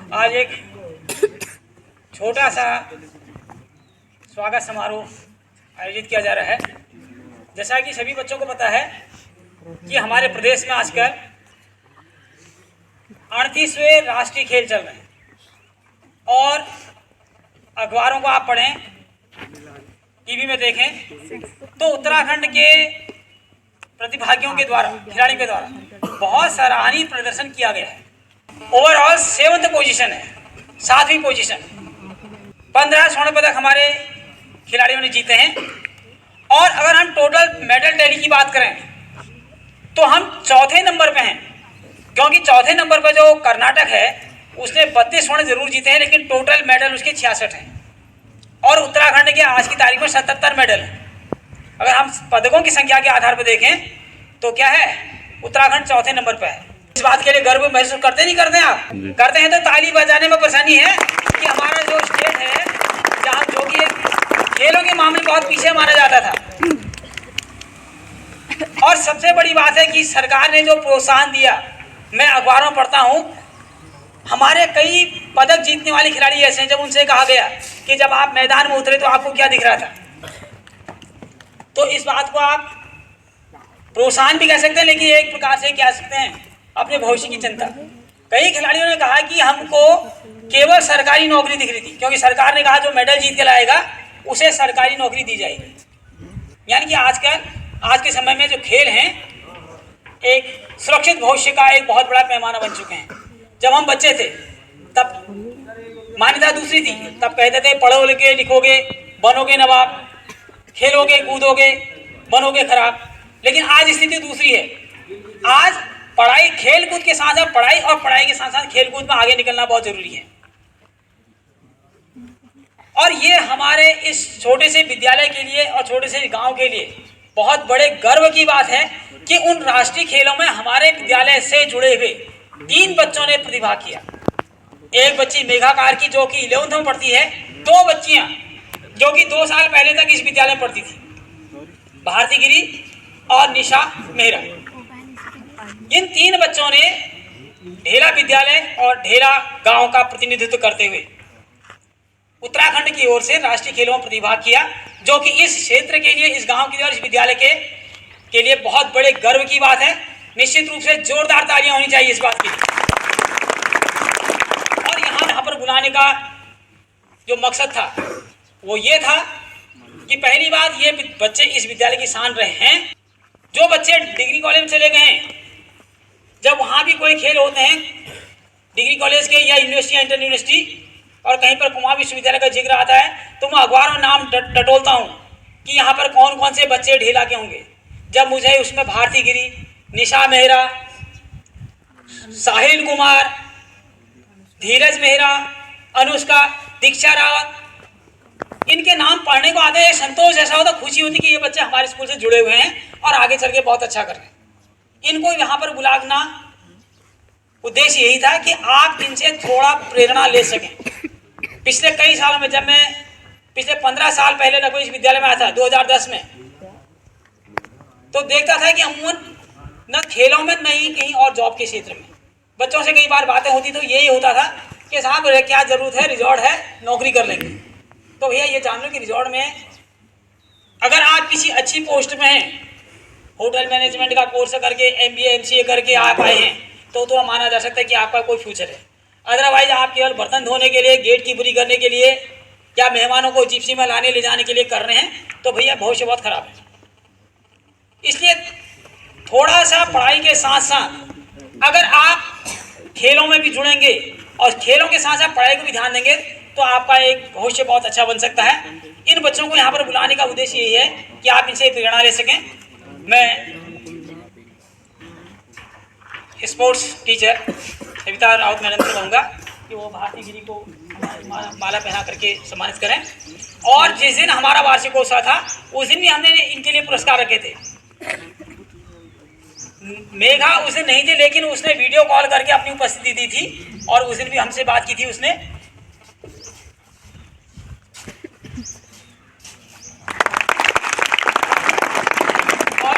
आज एक छोटा सा स्वागत समारोह आयोजित किया जा रहा है। जैसा कि सभी बच्चों को पता है कि हमारे प्रदेश में आजकल 38वें राष्ट्रीय खेल चल रहे हैं और अखबारों को आप पढ़ें, टीवी में देखें तो उत्तराखंड के प्रतिभागियों के द्वारा, खिलाड़ियों के द्वारा बहुत सराहनीय प्रदर्शन किया गया है। ओवरऑल 7th पोजीशन है, 7वीं पोजीशन। 15 स्वर्ण पदक हमारे खिलाड़ियों ने जीते हैं और अगर हम टोटल मेडल टैली की बात करें तो हम चौथे नंबर पे हैं, क्योंकि चौथे नंबर पर जो कर्नाटक है उसने 32 स्वर्ण जरूर जीते हैं, लेकिन टोटल मेडल उसके 66 हैं और उत्तराखंड के आज की तारीख में 77 मेडल हैं। अगर हम पदकों की संख्या के आधार पर देखें तो क्या है, उत्तराखंड चौथे नंबर पर है। इस बात के लिए गर्व महसूस करते नहीं करते आप? करते हैं तो ताली बजाने में परेशानी है कि हमारा जो स्टेट है जहाँ जो कि खेलों के मामले में बहुत पीछे माना जाता था। और सबसे बड़ी बात है कि सरकार ने जो प्रोत्साहन दिया, मैं अखबारों में पढ़ता हूँ, हमारे कई पदक जीतने वाले खिलाड़ी ऐसे हैं जब उनसे कहा गया कि जब आप मैदान में उतरे तो आपको क्या दिख रहा था, तो इस बात को आप प्रोत्साहन भी कह सकते हैं, लेकिन एक प्रकार से कह सकते हैं अपने भविष्य की चिंता। कई खिलाड़ियों ने कहा कि हमको केवल सरकारी नौकरी दिख रही थी, क्योंकि सरकार ने कहा जो मेडल जीत के लाएगा उसे सरकारी नौकरी दी जाएगी। यानी कि आज के समय में जो खेल हैं एक सुरक्षित भविष्य का एक बहुत बड़ा पैमाना बन चुके हैं। जब हम बच्चे थे तब मान्यता दूसरी थी, तब कहते थे पढ़ो लिखोगे बनोगे नवाब, खेलोगे कूदोगे बनोगे खराब। लेकिन आज स्थिति दूसरी है। आज पढ़ाई, खेल कूद के साथ साथ पढ़ाई और पढ़ाई के साथ साथ खेल कूद में आगे निकलना बहुत जरूरी है। और ये हमारे इस छोटे से विद्यालय के लिए और छोटे से गांव के लिए बहुत बड़े गर्व की बात है कि उन राष्ट्रीय खेलों में हमारे विद्यालय से जुड़े हुए 3 बच्चों ने प्रतिभाग किया। एक बच्ची मेघा कार्की जो कि 11th में पढ़ती है, 2 बच्चियां जो कि 2 साल पहले तक इस विद्यालय में पढ़ती थी, भारती गिरी और निशा मेहरा। इन 3 बच्चों ने ढेला विद्यालय और ढेला गांव का प्रतिनिधित्व करते हुए उत्तराखंड की ओर से राष्ट्रीय खेलों में प्रतिभाग किया, जो कि इस क्षेत्र के लिए, इस गांव के लिए और इस विद्यालय के लिए बहुत बड़े गर्व की बात है। निश्चित रूप से जोरदार तालियां होनी चाहिए इस बात के लिए। और यहाँ पर बुलाने का जो मकसद था वो ये था कि पहली बात, ये बच्चे इस विद्यालय की शान रहे हैं। जो बच्चे डिग्री कॉलेज में चले गए हैं, जब वहाँ भी कोई खेल होते हैं डिग्री कॉलेज के या यूनिवर्सिटी या इंटर यूनिवर्सिटी और कहीं पर कुमाऊं विश्वविद्यालय का जिक्र आता है, तो मैं अखबार में नाम टटोलता हूँ कि यहाँ पर कौन कौन से बच्चे ढेला के होंगे। जब मुझे उसमें भारती गिरी, निशा मेहरा, साहिल कुमार, धीरज मेहरा, अनुष्का, दीक्षा रावत, इनके नाम पढ़ने को आते हैं, संतोष ऐसा होता, खुशी होती कि ये बच्चे हमारे स्कूल से जुड़े हुए हैं और आगे चल के बहुत अच्छा कर रहे हैं। इनको यहाँ पर बुलाना उद्देश्य यही था कि आप इनसे थोड़ा प्रेरणा ले सकें। पिछले कई सालों में, जब मैं पिछले 15 साल पहले लगभग इस विद्यालय में आया था 2010 में, तो देखता था कि अमूमन न खेलों में न ही कहीं और जॉब के क्षेत्र में बच्चों से कई बार बातें होती तो यही होता था कि साहब क्या जरूरत है, रिजॉर्ट है, नौकरी कर लेंगे। तो भैया ये जान लो कि रिजॉर्ट में अगर आप किसी अच्छी पोस्ट में हैं, होटल मैनेजमेंट का कोर्स करके MBA MCA करके आप आए हैं, तो माना जा सकता है कि आपका कोई फ्यूचर है। अदरवाइज आप केवल बर्तन धोने के लिए, गेट कीपरी करने के लिए या मेहमानों को जिप्सी में लाने ले जाने के लिए कर रहे हैं, तो भैया भविष्य बहुत खराब है। इसलिए थोड़ा सा पढ़ाई के साथ साथ अगर आप खेलों में भी जुड़ेंगे और खेलों के साथ साथ पढ़ाई को भी ध्यान देंगे तो आपका एक भविष्य बहुत अच्छा बन सकता है। इन बच्चों को यहाँ पर बुलाने का उद्देश्य यही है कि आप इनसे प्रेरणा ले सकें। मैं sports teacher Savita Raut madam से कहूँगा कि वो भारती गिरी को माला पहना करके सम्मानित करें। और जिस दिन हमारा वार्षिकोत्सव था उस दिन भी हमने इनके लिए पुरस्कार रखे थे। मेघा उस दिन नहीं थी, लेकिन उसने वीडियो कॉल करके अपनी उपस्थिति दी थी और उस दिन भी हमसे बात की थी उसने। और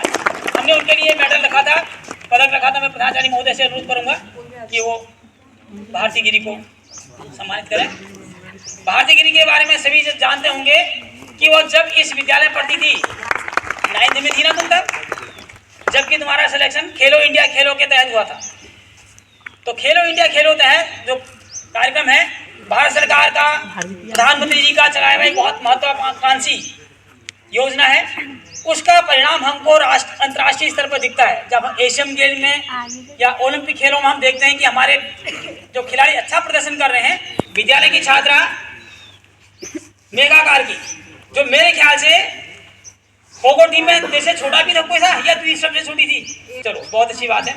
हमने उनके लिए मेडल रखा था, पदक रखा था। मैं प्रधानाचार्य महोदय से अनुरोध करूंगा कि वो भारती गिरी को सम्मानित करें। भारती गिरी के बारे में सभी जानते होंगे कि वो जब इस विद्यालय में पढ़ती थी, 9th में थी ना तुम तब, जबकि तुम्हारा सिलेक्शन खेलो इंडिया खेलो के तहत हुआ था। तो खेलो इंडिया खेलो तहत जो कार्यक्रम है भारत सरकार का, प्रधानमंत्री जी का चलाया हुआ एक बहुत महत्वाकांक्षी योजना है, उसका परिणाम हमको अंतर्राष्ट्रीय स्तर पर दिखता है। जब हम एशियन गेम में या ओलंपिक खेलों में हम देखते हैं कि हमारे जो खिलाड़ी अच्छा प्रदर्शन कर रहे हैं, विद्यालय की छात्रा मेघा कार्की, जो मेरे ख्याल से खो खो टीम में जैसे छोटा भी था कोई था या दूसरी सबसे छोटी थी, चलो बहुत अच्छी बात है।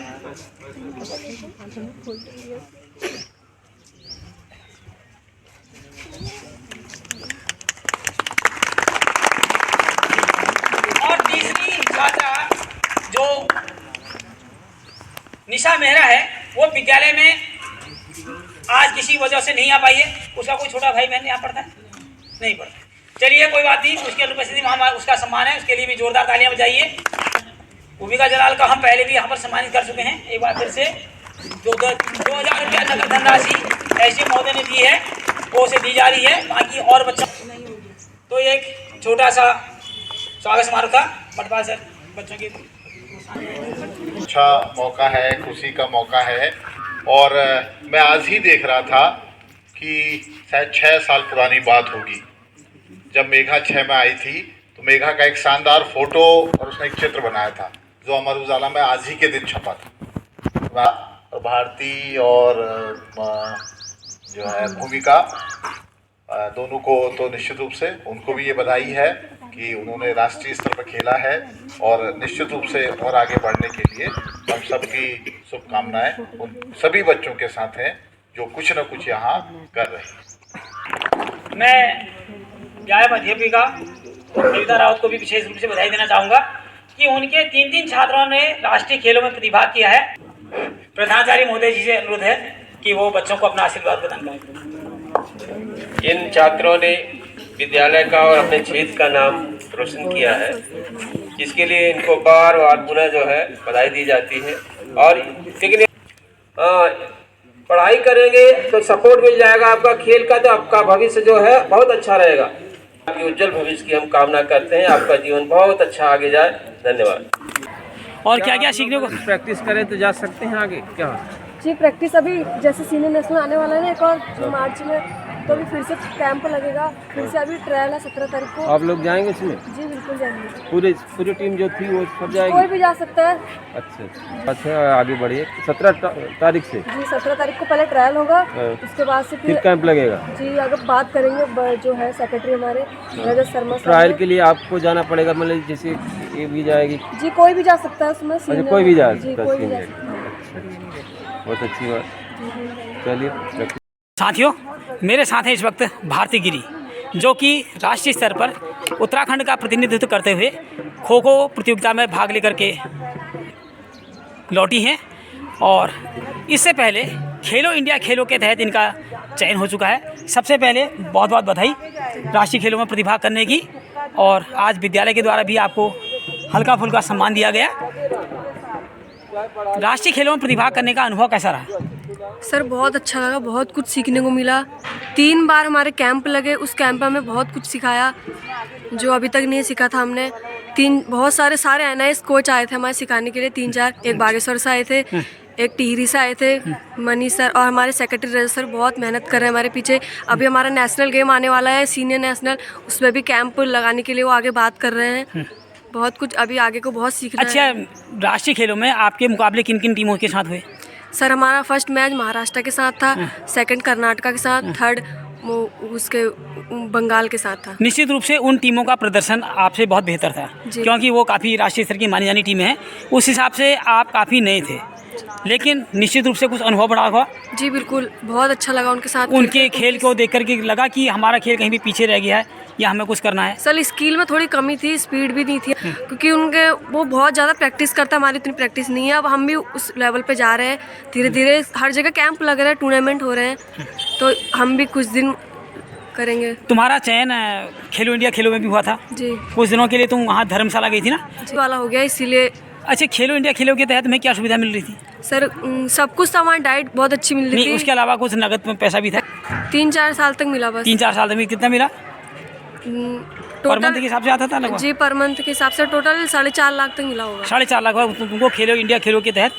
और तीसरी छात्रा जो निशा मेहरा है, वो विद्यालय में आज किसी वजह से नहीं आ पाई है। उसका कोई छोटा भाई बहन यहाँ पढ़ता है? नहीं पढ़ता। चलिए कोई बात नहीं, उसके अनुपस्थिति में हम उसका सम्मान है, उसके लिए भी जोरदार तालियां बजाइए। भूमिका जलाल का हम पहले भी यहाँ पर सम्मानित कर चुके हैं, एक बार फिर से 2000 रुपया नगद धनराशि ऐसे महोदय ने दी है, वो उसे दी जा रही है। बाकी और बच्चों तो एक छोटा सा स्वागत समारोह था। पटवाल सर बच्चों की अच्छा मौका है, खुशी का मौका है। और मैं आज ही देख रहा था कि शायद 6 साल पुरानी बात होगी, जब मेघा 6 में आई थी, तो मेघा का एक शानदार फोटो और उसने एक चित्र बनाया था जो अमर उजाला में आज ही के दिन छपा था। और भारती और जो है भूमिका, दोनों को तो निश्चित रूप से उनको भी ये बधाई है कि उन्होंने राष्ट्रीय स्तर पर खेला है, और निश्चित रूप से और आगे बढ़ने के लिए हम सबकी शुभकामनाएं उन सभी बच्चों के साथ हैं जो कुछ न कुछ यहाँ कर रहे हैं। मैं गायब अध्यापिका कविता रावत को भी विशेष रूप से बधाई देना चाहूँगा कि उनके 3 छात्रों ने राष्ट्रीय खेलों में प्रतिभाग किया है। प्रधानाचार्य महोदय जी से अनुरोध है कि वो बच्चों को अपना आशीर्वाद प्रदान करें। इन छात्रों ने विद्यालय का और अपने क्षेत्र का नाम रोशन किया है, जिसके लिए इनको बार बार पुनः जो है बधाई दी जाती है। और लेकिन पढ़ाई करेंगे तो सपोर्ट मिल जाएगा आपका खेल का, तो आपका भविष्य जो है बहुत अच्छा रहेगा। आपके उज्जवल भविष्य की हम कामना करते हैं, आपका जीवन बहुत अच्छा आगे जाए। धन्यवाद। और क्या क्या सीखने को प्रैक्टिस करें तो जा सकते हैं आगे क्या? जी प्रैक्टिस अभी जैसे सीनियर नेशनल आने वाला है ना एक और मार्च में, तो अभी फिर से कैंप लगेगा, फिर से अभी ट्रायल है 17 तारीख को। आप लोग जाएंगे इसमें? जी बिल्कुल जाएंगे। पूरी टीम जो थी वो सब जाएगी? कोई भी जा सकता है। अच्छा आगे बढ़िए। 17 तारीख से? जी 17 तारीख को पहले ट्रायल होगा, उसके बाद से फिर कैंप लगेगा। जी अगर बात करेंगे जो है सेक्रेटरी हमारे रजत शर्मा, ट्रायल के लिए आपको जाना पड़ेगा, मतलब जैसे ये भी जाएगी? जी कोई भी जा सकता है उसमें। अच्छा कोई भी जा सकता है। है। बहुत अच्छी बात। चलिए साथियों, मेरे साथ हैं इस वक्त भारती गिरी, जो कि राष्ट्रीय स्तर पर उत्तराखंड का प्रतिनिधित्व करते हुए खो खो प्रतियोगिता में भाग लेकर के लौटी हैं। और इससे पहले खेलो इंडिया खेलों के तहत इनका चयन हो चुका है। सबसे पहले बहुत बहुत बधाई राष्ट्रीय खेलों में प्रतिभाग करने की। और आज विद्यालय के द्वारा भी आपको हल्का फुल्का सम्मान दिया गया। राष्ट्रीय खेलों में प्रतिभाग करने का अनुभव कैसा रहा? सर बहुत अच्छा लगा, बहुत कुछ सीखने को मिला। 3 बार हमारे कैंप लगे, उस कैंप में हमें बहुत कुछ सिखाया जो अभी तक नहीं सीखा था हमने। बहुत सारे NIS कोच आए थे हमारे सिखाने के लिए, 3-4। एक बागेश्वर से आए थे, एक टिहरी से आए थे, मनीष सर, और हमारे सेक्रेटरी रजत सर बहुत मेहनत कर रहे हैं हमारे पीछे। अभी हमारा नेशनल गेम आने वाला है, सीनियर नेशनल, उसमें भी कैंप लगाने के लिए वो आगे बात कर रहे हैं। बहुत कुछ अभी आगे को बहुत सीखना है। अच्छा, राष्ट्रीय खेलों में आपके मुकाबले किन किन टीमों के साथ हुए? सर हमारा फर्स्ट मैच महाराष्ट्र के साथ था, सेकंड कर्नाटका के साथ, थर्ड उसके बंगाल के साथ था। निश्चित रूप से उन टीमों का प्रदर्शन आपसे बहुत बेहतर था, क्योंकि वो काफ़ी राष्ट्रीय स्तर की मानी जानी टीमें हैं। उस हिसाब से आप काफ़ी नए थे, लेकिन निश्चित रूप से कुछ अनुभव बढ़ा होगा। जी बिल्कुल, बहुत अच्छा लगा उनके साथ। उनके खेल को देख करके लगा कि हमारा खेल कहीं भी पीछे रह गया है या हमें कुछ करना है। सर स्किल में थोड़ी कमी थी, स्पीड भी नहीं थी, क्योंकि उनके वो बहुत ज़्यादा प्रैक्टिस करता, हमारी इतनी प्रैक्टिस नहीं है। अब हम भी उस लेवल पे जा रहे हैं धीरे धीरे। हर जगह कैंप लग रहे हैं, टूर्नामेंट हो रहे हैं, तो हम भी कुछ दिन करेंगे। तुम्हारा चयन खेलो इंडिया खेलों में भी हुआ था जी। कुछ दिनों के लिए तुम वहाँ धर्मशाला गई थी ना? जी वाला हो गया, इसीलिए अच्छा, खेलो इंडिया खेलों के तहत में क्या सुविधा मिल रही थी? सर सब कुछ सामान, डाइट बहुत अच्छी मिल रही नहीं, थी। उसके अलावा कुछ नगद में पैसा भी था? 3-4 साल तक मिला बस। 3-4 साल में कितना मिला? पर मंथ के हिसाब से आता था लगभग? जी, पर मंथ के हिसाब से टोटल 4.5 लाख तक मिला होगा। 4.5 लाख तुमको खेलो इंडिया खेलों के तहत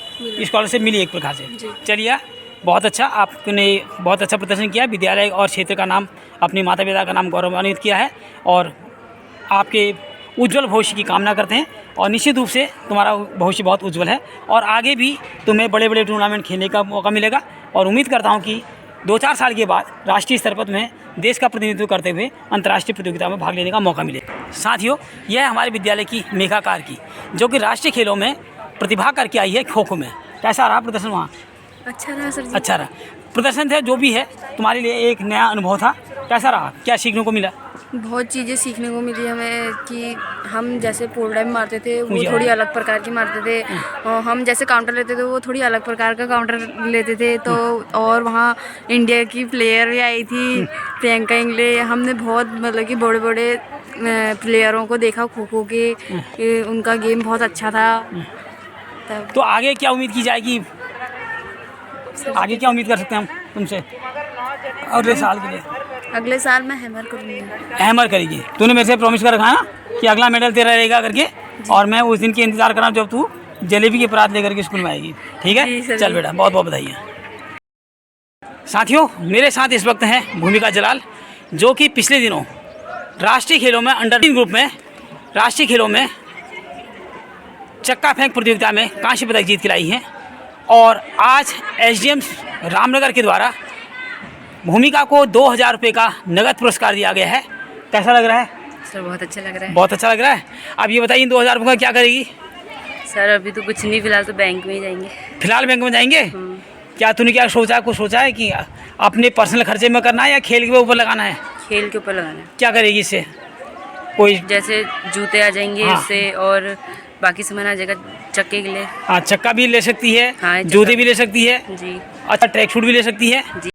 स्कॉलरशिप मिली एक प्रकार से। चलिए, बहुत अच्छा, आपने बहुत अच्छा प्रदर्शन किया, विद्यालय और क्षेत्र का नाम, अपने माता पिता का नाम गौरवान्वित किया है और आपके उज्जवल भविष्य की कामना करते हैं। और निश्चित रूप से तुम्हारा भविष्य बहुत उज्जवल है और आगे भी तुम्हें बड़े बड़े टूर्नामेंट खेलने का मौका मिलेगा और उम्मीद करता हूँ कि 2-4 साल के बाद राष्ट्रीय स्तर पर तुम्हें देश का प्रतिनिधित्व करते हुए अंतर्राष्ट्रीय प्रतियोगिता में भाग लेने का मौका मिले। साथियों, यह है हमारे विद्यालय की मेघा कार्की, जो कि राष्ट्रीय खेलों में प्रतिभाग करके आई है खो खो में। कैसा रहा प्रदर्शन वहाँ? अच्छा रहा सर जी। अच्छा रहा प्रदर्शन था, जो भी है तुम्हारे लिए एक नया अनुभव था। कैसा रहा, क्या सीखने को मिला? बहुत चीज़ें सीखने को मिली हमें कि हम जैसे पोल डाइव मारते थे वो मुझे थोड़ी अलग प्रकार की मारते थे, और हम जैसे काउंटर लेते थे वो थोड़ी अलग प्रकार का काउंटर लेते थे। तो और वहाँ इंडिया की प्लेयर भी आई थी, प्रियंका इंगले। हमने बहुत मतलब कि बड़े बड़े प्लेयरों को देखा खो खो के, उनका गेम बहुत अच्छा था। तब तो आगे क्या उम्मीद की जाएगी? आगे क्या उम्मीद कर सकते हैं हम तुमसे अगले साल के लिए? अगले साल मैं हैमर करूँगी। हैमर करेगी? तूने मेरे से प्रॉमिस कर रखा है ना कि अगला मेडल तेरा रहेगा करके, और मैं उस दिन की इंतज़ार कर रहा हूँ जब तू जलेबी के परात लेकर के स्कूल में आएगी। ठीक जी है, सर, चल जी। बेटा, बहुत बहुत बधाई। साथियों, मेरे साथ इस वक्त हैं भूमिका जलाल, जो कि पिछले दिनों राष्ट्रीय खेलों में अंडर 3 ग्रुप में राष्ट्रीय खेलों में चक्का फेंक प्रतियोगिता में कांस्य पदक जीत के लाई हैं। और आज एसडीएम रामनगर के द्वारा भूमिका को 2000 रुपये का नगद पुरस्कार दिया गया है। कैसा लग रहा है? सर बहुत अच्छा लग रहा है। बहुत अच्छा लग रहा है। अब ये बताइए, 2000 रुपये का क्या करेगी? सर अभी तो कुछ नहीं, फिलहाल तो बैंक में ही जाएंगे। फिलहाल बैंक में जाएंगे? क्या तूने क्या सोचा है, कुछ सोचा है कि अपने पर्सनल खर्चे में करना है या खेल के ऊपर लगाना है? खेल के ऊपर लगाना है। क्या करेगी इससे? कोई जैसे जूते आ जाएंगे हाँ। इससे, और बाकी सामान आ जाएगा चक्के के लिए। हाँ, चक्का भी ले सकती है, हाँ, जूते भी ले सकती है, जी अच्छा ट्रैक सूट भी ले सकती है। जी।